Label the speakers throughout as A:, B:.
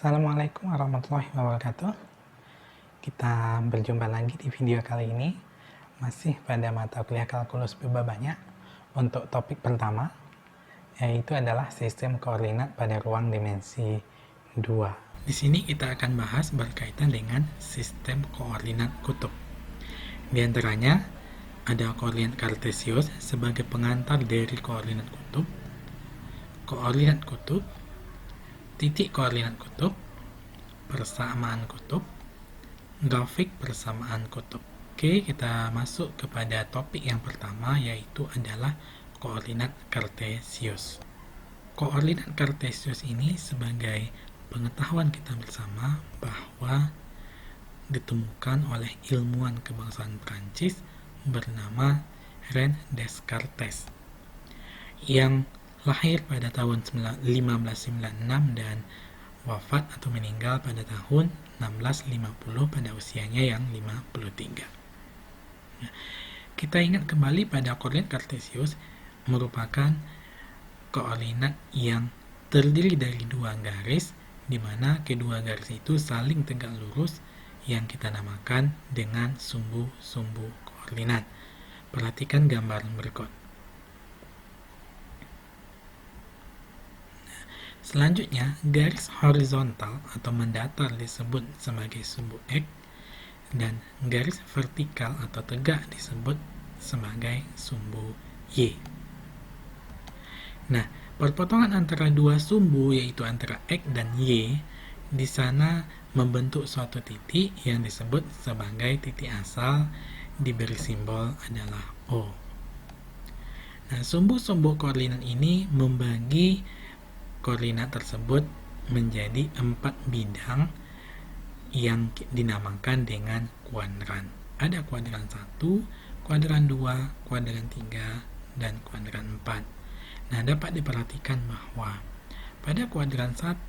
A: Assalamualaikum warahmatullahi wabarakatuh. Kita berjumpa lagi di video kali ini, masih pada mata kuliah kalkulus beba banyak untuk topik pertama, yaitu adalah sistem koordinat pada ruang dimensi 2. Di sini kita akan bahas berkaitan dengan sistem koordinat kutub. Di antaranya ada koordinat kartesius sebagai pengantar dari koordinat kutub, titik koordinat kutub, persamaan kutub, grafik persamaan kutub. Oke, kita masuk kepada topik yang pertama, yaitu adalah koordinat kartesius. Koordinat kartesius ini sebagai pengetahuan kita bersama bahwa ditemukan oleh ilmuwan kebangsaan Prancis bernama René Descartes yang lahir pada tahun 1596 dan wafat atau meninggal pada tahun 1650 pada usianya yang 53. Kita ingat kembali pada koordinat kartesius merupakan koordinat yang terdiri dari dua garis, di mana kedua garis itu saling tegak lurus yang kita namakan dengan sumbu-sumbu koordinat. Perhatikan gambar berikut. Selanjutnya, garis horizontal atau mendatar disebut sebagai sumbu X dan garis vertikal atau tegak disebut sebagai sumbu Y. Nah, perpotongan antara dua sumbu yaitu antara X dan Y di sana membentuk suatu titik yang disebut sebagai titik asal, diberi simbol adalah O. Nah, sumbu-sumbu koordinat ini membagi koordinat tersebut menjadi 4 bidang yang dinamakan dengan kuadran. Ada kuadran 1, kuadran 2, kuadran 3, dan kuadran 4. Nah, dapat diperhatikan bahwa pada kuadran 1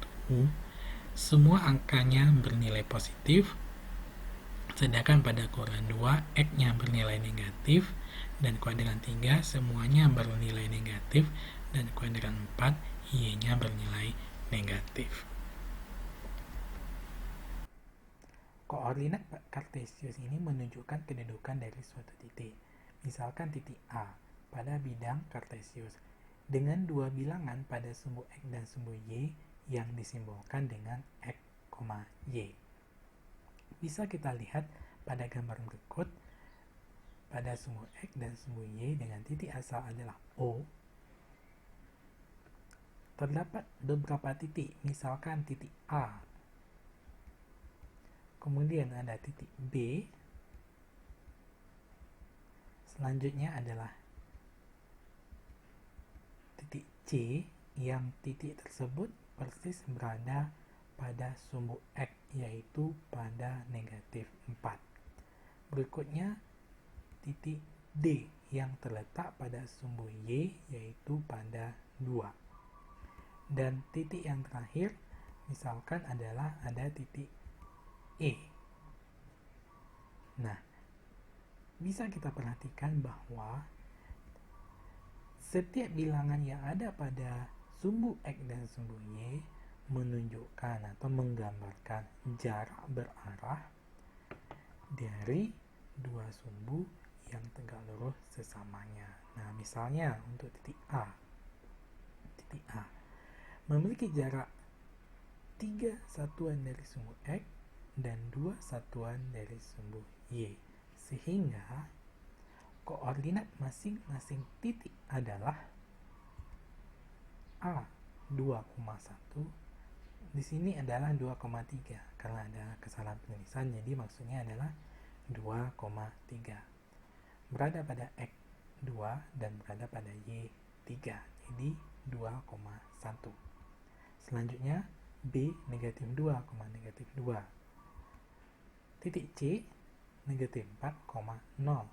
A: semua angkanya bernilai positif, sedangkan pada kuadran 2 X-nya bernilai negatif, dan kuadran 3 semuanya bernilai negatif, dan kuadran 4 Y-nya bernilai negatif. Koordinat kartesius ini menunjukkan kedudukan dari suatu titik. Misalkan titik A pada bidang kartesius dengan dua bilangan pada sumbu X dan sumbu Y yang disimbolkan dengan X, Y. Bisa kita lihat pada gambar berikut, pada sumbu X dan sumbu Y dengan titik asal adalah O, terdapat beberapa titik, misalkan titik A, kemudian ada titik B, selanjutnya adalah titik C, yang titik tersebut persis berada pada sumbu X, yaitu pada negatif 4. Berikutnya titik D yang terletak pada sumbu Y, yaitu pada 2. Dan titik yang terakhir misalkan adalah ada titik E. Nah, bisa kita perhatikan bahwa setiap bilangan yang ada pada sumbu X dan sumbu Y menunjukkan atau menggambarkan jarak berarah dari dua sumbu yang tegak lurus sesamanya. Nah, misalnya untuk titik A memiliki jarak 3 satuan dari sumbu X dan 2 satuan dari sumbu Y, sehingga koordinat masing-masing titik adalah A 2,1, di sini adalah 2,3 karena ada kesalahan penulisan, jadi maksudnya adalah 2,3, berada pada X 2 dan berada pada Y 3, jadi 2,1. Selanjutnya B negatif 2, negatif 2. Titik C negatif 4,0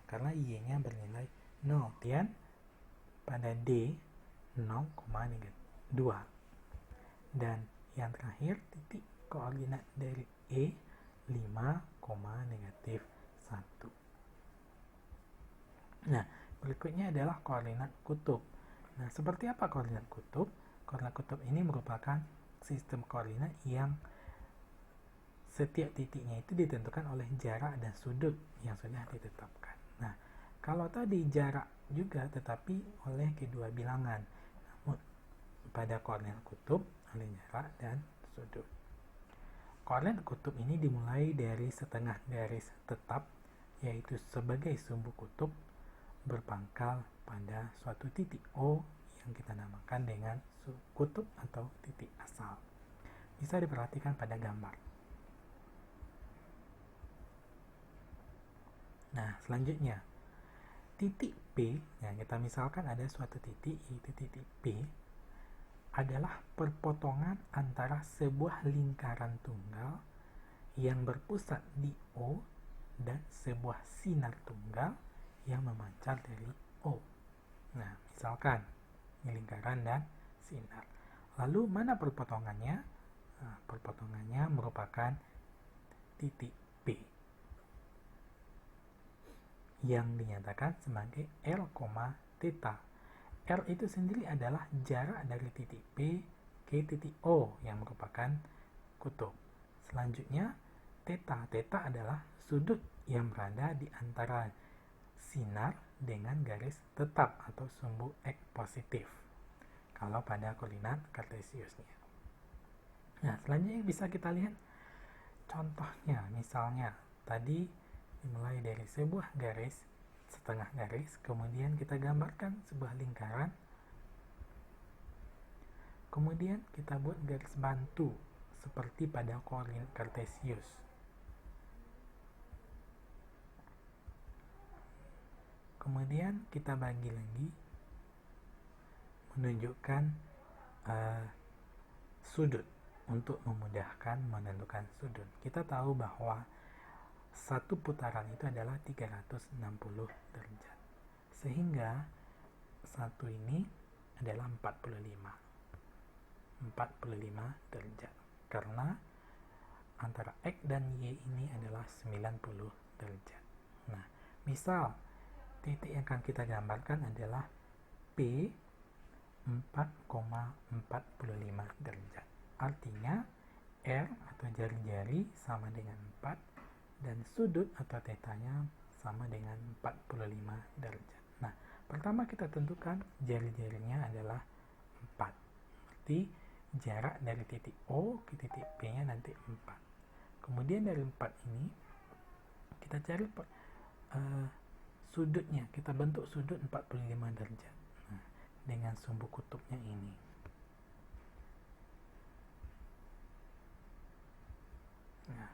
A: karena Y-nya bernilai 0, dan pada D 0,2. Dan yang terakhir titik koordinat dari E 5,-1. Nah, berikutnya adalah koordinat kutub. Nah, seperti apa koordinat kutub? Koordinat kutub ini merupakan sistem koordinat yang setiap titiknya itu ditentukan oleh jarak dan sudut yang sudah ditetapkan. Nah, kalau tadi jarak juga tetapi oleh kedua bilangan, namun pada koordinat kutub oleh jarak dan sudut. Koordinat kutub ini dimulai dari setengah garis tetap, yaitu sebagai sumbu kutub berpangkal pada suatu titik O yang kita namakan dengan kutub atau titik asal. Bisa diperhatikan pada gambar. Nah, selanjutnya titik P, ya kita misalkan ada suatu titik, yaitu titik P adalah perpotongan antara sebuah lingkaran tunggal yang berpusat di O dan sebuah sinar tunggal yang memancar dari O. Nah, misalkan ini lingkaran dan sinar. Lalu mana perpotongannya? Nah, perpotongannya merupakan titik P yang dinyatakan sebagai L, theta. L itu sendiri adalah jarak dari titik P ke titik O yang merupakan kutub. Selanjutnya, theta. Theta adalah sudut yang berada di antara sinar dengan garis tetap atau sumbu X positif kalau pada koordinat kartesiusnya. Nah, selanjutnya bisa kita lihat contohnya. Misalnya, tadi dimulai dari sebuah garis, setengah garis, kemudian kita gambarkan sebuah lingkaran, kemudian kita buat garis bantu seperti pada koordinat kartesius. Kemudian kita bagi lagi menunjukkan sudut untuk memudahkan menentukan sudut. Kita tahu bahwa satu putaran itu adalah 360 derajat. Sehingga satu ini adalah 45 derajat. Karena antara X dan Y ini adalah 90 derajat. Nah, misal titik yang akan kita gambarkan adalah P 4,45 derajat. Artinya R atau jari-jari sama dengan 4 dan sudut atau tetanya sama dengan 45 derajat. Nah, pertama kita tentukan jari-jarinya adalah 4. Berarti jarak dari titik O ke titik P-nya nanti 4. Kemudian dari 4 ini kita cari sudutnya, kita bentuk sudut 45 derajat. Nah, dengan sumbu kutubnya ini. Nah,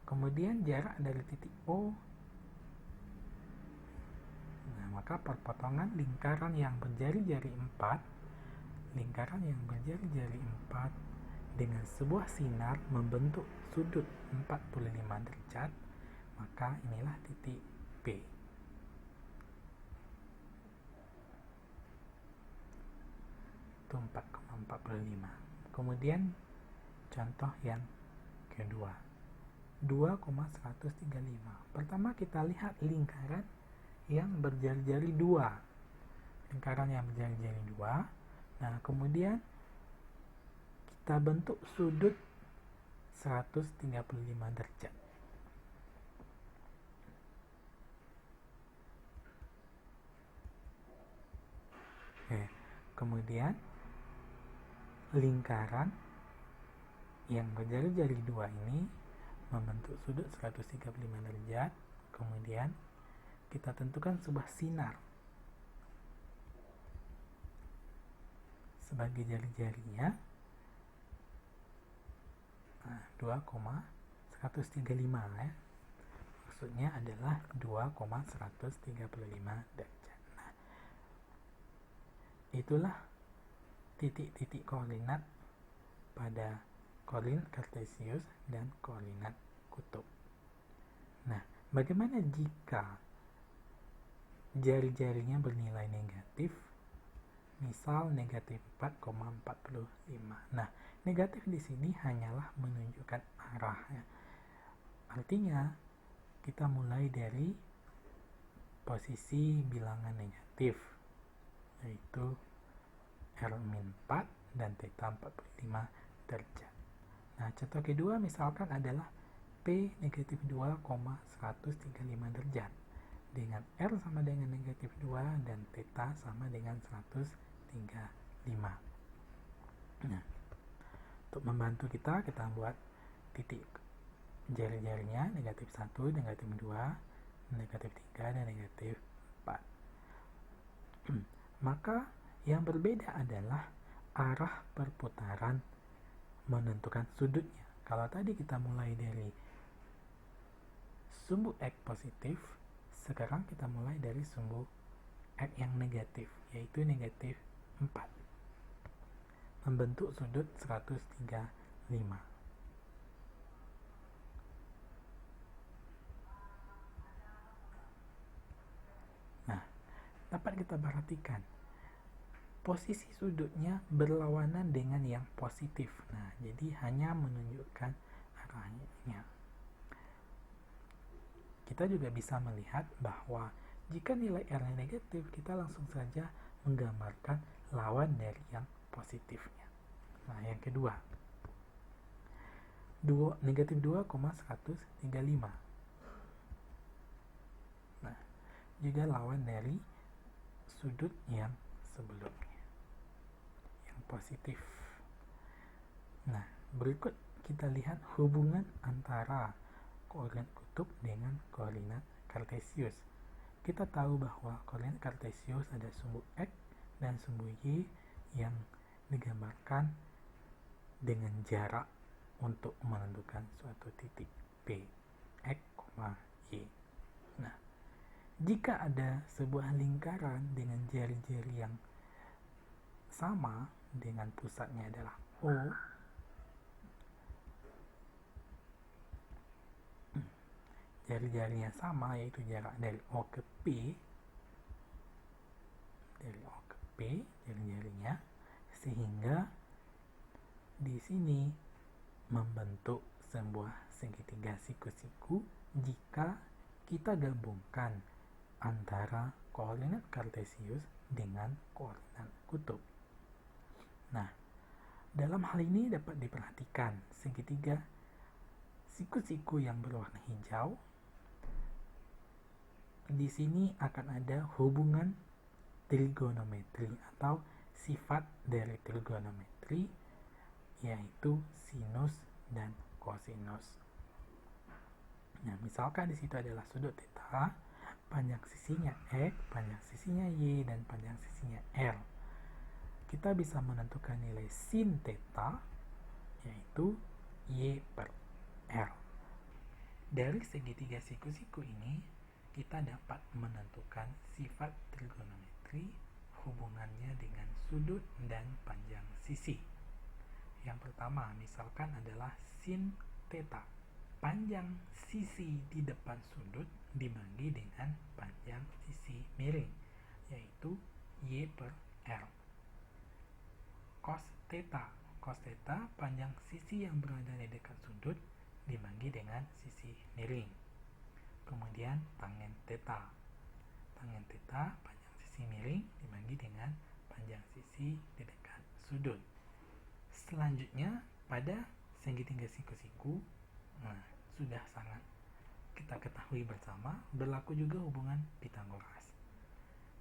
A: kemudian jarak dari titik O. Nah, maka perpotongan lingkaran yang berjari-jari 4, dengan sebuah sinar membentuk sudut 45 derajat, maka inilah titik P. Itu 4,45. Kemudian contoh yang kedua, 2,135. Pertama kita lihat lingkaran yang berjari-jari 2. Lingkaran yang berjari-jari 2. Nah, kemudian kita bentuk sudut 135 derajat. Oke, kemudian lingkaran yang berjari-jari 2 ini membentuk sudut 135 derajat. Kemudian kita tentukan sebuah sinar sebagai jari-jarinya. Nah, 2,135 ya. Maksudnya adalah 2,135 derajat. Nah, itulah titik-titik koordinat pada koordinat kartesius dan koordinat kutub. Nah, bagaimana jika jari-jarinya bernilai negatif? Misal negatif 4,45. Nah, negatif di sini hanyalah menunjukkan arah ya. Artinya kita mulai dari posisi bilangan negatif, yaitu R-4 dan theta 45 derajat. Nah, contoh kedua misalkan adalah P negatif 2,135 derajat dengan R sama dengan negatif 2 dan theta sama dengan 135. Nah, untuk membantu kita buat titik jari-jarinya negatif 1, negatif 2, negatif 3, dan negatif 4. Maka yang berbeda adalah arah perputaran menentukan sudutnya. Kalau tadi kita mulai dari sumbu X positif, sekarang kita mulai dari sumbu X yang negatif, yaitu negatif 4, membentuk sudut 135. Nah, dapat kita perhatikan posisi sudutnya berlawanan dengan yang positif. Nah, jadi hanya menunjukkan arahnya. Kita juga bisa melihat bahwa jika nilai R negatif, kita langsung saja menggambarkan lawan dari yang positifnya. Nah, yang kedua, negatif 2,135. Nah, juga lawan dari sudut yang sebelumnya, yang positif. Nah, berikut kita lihat hubungan antara koordinat kutub dengan koordinat kartesius. Kita tahu bahwa koordinat kartesius ada sumbu X dan sumbu Y yang digambarkan dengan jarak untuk menentukan suatu titik P, X, Y. Nah, jika ada sebuah lingkaran dengan jari-jari yang sama dengan pusatnya adalah O, jari-jarinya sama, yaitu jarak dari O ke P, jari-jarinya, sehingga di sini membentuk sebuah segitiga siku-siku jika kita gabungkan antara koordinat kartesius dengan koordinat kutub. Nah, dalam hal ini dapat diperhatikan segitiga siku-siku yang berwarna hijau. Di sini akan ada hubungan trigonometri atau sifat dari trigonometri, yaitu sinus dan kosinus. Nah, misalkan di situ adalah sudut theta, panjang sisinya X, panjang sisinya Y, dan panjang sisinya L. Kita bisa menentukan nilai sin theta, yaitu Y per L. Dari segitiga siku-siku ini, kita dapat menentukan sifat trigonometri, hubungannya dengan sudut dan panjang sisi. Yang pertama, misalkan adalah sin theta. Panjang sisi di depan sudut dibagi dengan panjang sisi miring, yaitu Y per L. Cos theta, panjang sisi yang berada di dekat sudut dibagi dengan sisi miring. Kemudian tangen theta, panjang sisi miring dibagi dengan panjang sisi di dekat sudut. Selanjutnya, pada segitiga siku-siku, sudah sangat kita ketahui bersama, berlaku juga hubungan Pythagoras,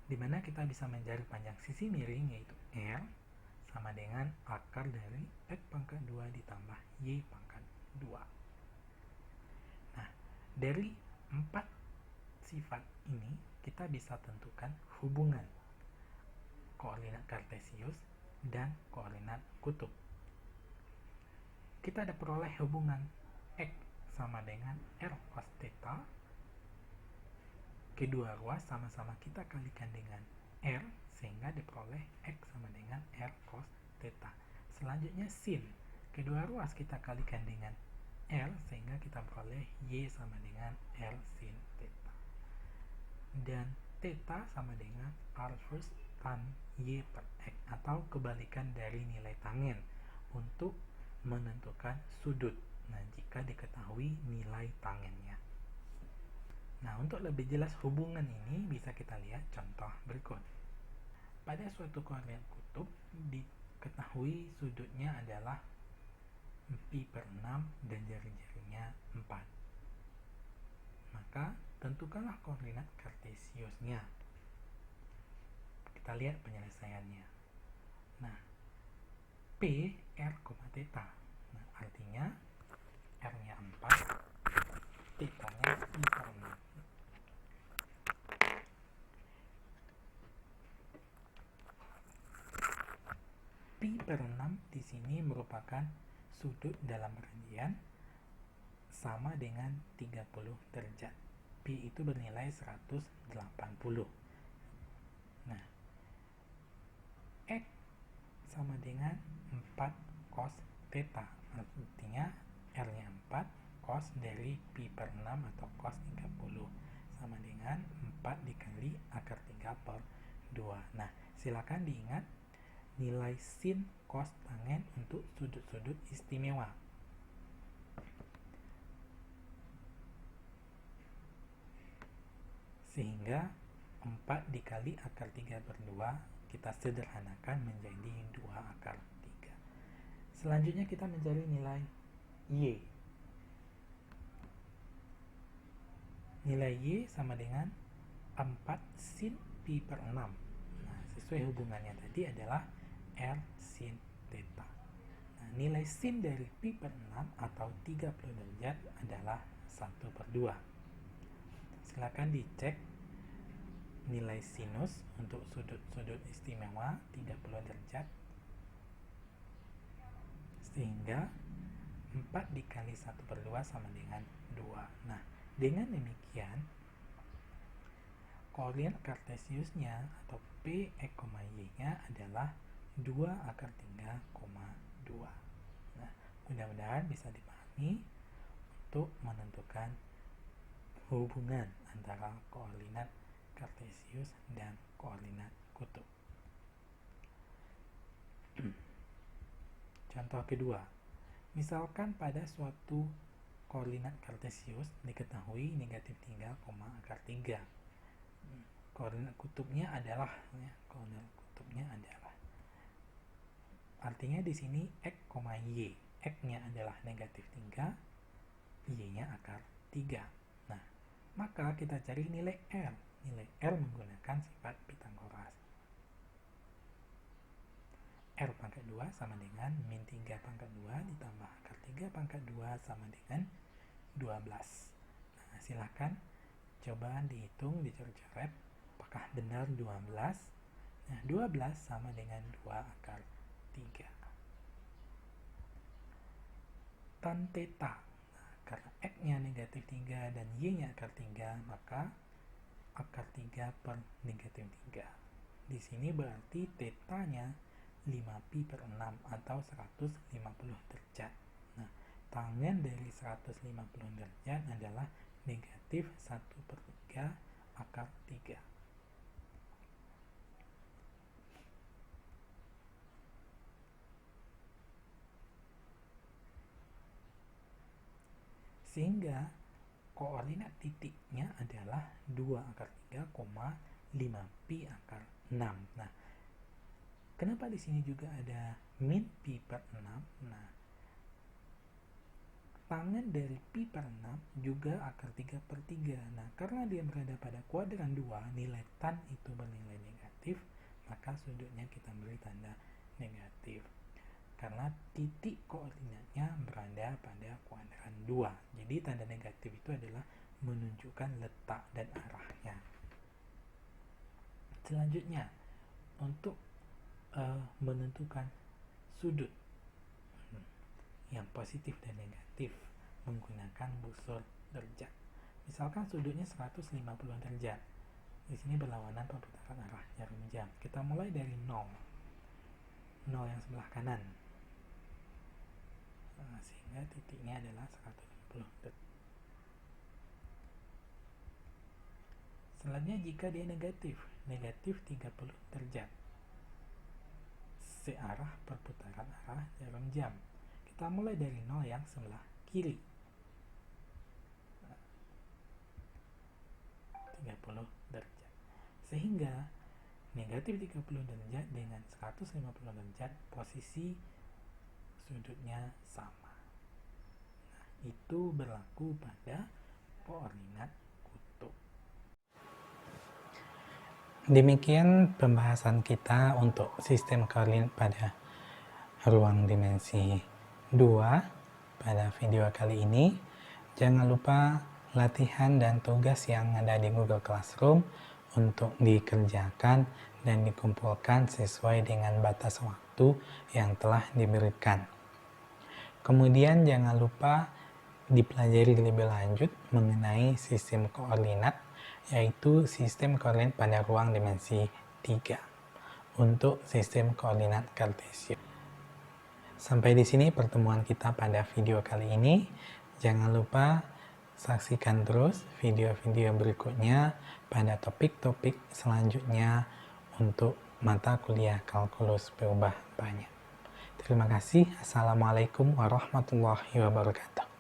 A: di mana kita bisa mencari panjang sisi miring, yaitu L, sama dengan akar dari X pangkat 2 ditambah Y pangkat 2. Nah, dari 4 sifat ini kita bisa tentukan hubungan koordinat kartesius dan koordinat kutub. Kita ada peroleh hubungan X sama dengan R cos theta. Kedua ruas sama-sama kita kalikan dengan R, sehingga diperoleh X sama dengan R cos theta. Selanjutnya sin, kedua ruas kita kalikan dengan L, sehingga kita peroleh Y sama dengan L sin theta. Dan theta sama dengan R first tan Y per X, atau kebalikan dari nilai tangen untuk menentukan sudut. Nah, jika diketahui nilai tangennya. Nah, untuk lebih jelas hubungan ini bisa kita lihat contoh berikut. Pada suatu koordinat kutub diketahui sudutnya adalah pi per 6 dan jari-jarinya 4. maka tentukanlah koordinat kartesiusnya. Kita lihat penyelesaiannya. Nah, P, R, theta. Nah, artinya R-nya 4, theta-nya 5. Pi per 6 di sini merupakan sudut dalam radian sama dengan 30 derajat. Pi itu bernilai 180. Nah, X sama dengan 4 cos theta. Artinya R-nya 4, cos dari pi per 6 atau cos 30 sama dengan 4 dikali akar 3 per 2. Nah, silakan diingat nilai sin cos tangen untuk sudut-sudut istimewa. Sehingga 4 dikali akar 3 per 2 kita sederhanakan menjadi 2 akar 3. Selanjutnya kita mencari nilai Y. Nilai Y sama dengan 4 sin pi per 6. Nah, sesuai hubungannya tadi adalah R sin theta. Nah, nilai sin dari pi per 6 atau 30 derajat adalah 1 per 2. Silakan dicek nilai sinus untuk sudut-sudut istimewa 30 derajat. Sehingga 4 dikali 1 per 2 sama dengan 2. Nah, dengan demikian koordinat kartesiusnya atau P, X, Y nya adalah 2 akar 3,2. Nah, mudah-mudahan bisa dipahami untuk menentukan hubungan antara koordinat kartesius dan koordinat kutub. Contoh kedua, misalkan pada suatu koordinat kartesius diketahui negatif 3, akar 3. Koordinat kutubnya adalah artinya di sini X, Y. X-nya adalah negatif 3, Y-nya akar 3. Nah, maka kita cari nilai R. Nilai R menggunakan sifat Pythagoras. R pangkat 2 sama dengan min 3 pangkat 2 ditambah akar 3 pangkat 2 sama dengan 12. Nah, silahkan coba dihitung, dicoret-coret apakah benar 12. Nah, 12 sama dengan 2 akar 3. Tan theta. Nah, karena X-nya negatif 3 dan Y-nya akar 3, maka akar 3 per negatif 3. Di sini berarti theta-nya 5pi per 6 atau 150 derajat. Nah, tangen dari 150 derajat adalah negatif 1 per 3 akar 3. Sehingga koordinat titiknya adalah 2 akar 3, 5pi akar 6. Nah, kenapa di sini juga ada min pi per 6? Nah, tangen dari pi per 6 juga akar 3 per 3. Nah, karena dia berada pada kuadran 2, nilai tan itu bernilai negatif, maka sudutnya kita beri tanda negatif. Karena titik koordinatnya berada pada kuadran 2. Jadi tanda negatif itu adalah menunjukkan letak dan arahnya. Selanjutnya, untuk menentukan sudut yang positif dan negatif menggunakan busur derajat. Misalkan sudutnya 150 derajat. Di sini berlawanan perputaran arah jarum jam. Kita mulai dari 0 yang sebelah kanan. Nah, sehingga titiknya adalah 150 derajat. Selanjutnya jika dia negatif 30 derajat. Searah perputaran arah jarum jam. Kita mulai dari 0 yang sebelah kiri. 30 derajat. Sehingga negatif 30 derajat dengan 150 derajat posisi sudutnya sama. Nah, itu berlaku pada koordinat Demikian pembahasan kita untuk sistem koordinat pada ruang dimensi 2 pada video kali ini. Jangan lupa latihan dan tugas yang ada di Google Classroom untuk dikerjakan dan dikumpulkan sesuai dengan batas waktu yang telah diberikan. Kemudian jangan lupa dipelajari lebih lanjut mengenai sistem koordinat, yaitu sistem koordinat pada ruang dimensi 3 untuk sistem koordinat kartesius. Sampai di sini pertemuan kita pada video kali ini. Jangan lupa saksikan terus video-video berikutnya pada topik-topik selanjutnya untuk mata kuliah kalkulus berubah banyak. Terima kasih. Assalamualaikum warahmatullahi wabarakatuh.